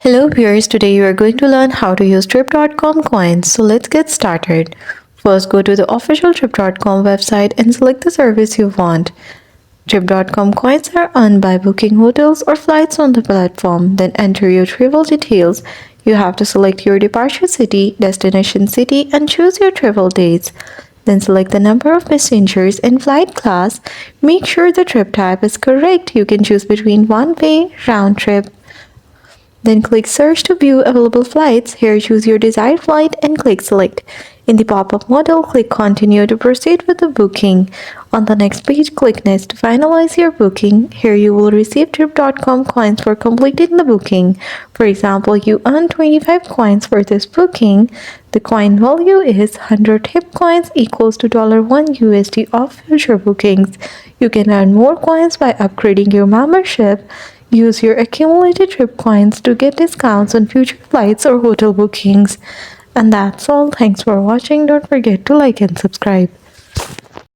Hello viewers, today you are going to learn how to use trip.com coins. So let's get started. First go to the official trip.com website and select the service you want. Trip.com coins are earned by booking hotels or flights on the platform. Then enter your travel details. You have to select your departure city, destination city and choose your travel dates. Then select the number of passengers and flight class. Make sure the trip type is correct. You can choose between one-way, round trip. Then click Search to view available flights. Here choose your desired flight and click Select. In the pop-up modal, click Continue to proceed with the booking. On the next page, click Next to finalize your booking. Here you will receive Trip.com coins for completing the booking. For example, you earn 25 coins for this booking. The coin value is 100 tip coins equals to $1 USD of future bookings. You can earn more coins by upgrading your membership. Use your accumulated trip coins to get discounts on future flights or hotel bookings. And that's all. Thanks for watching. Don't forget to like and subscribe.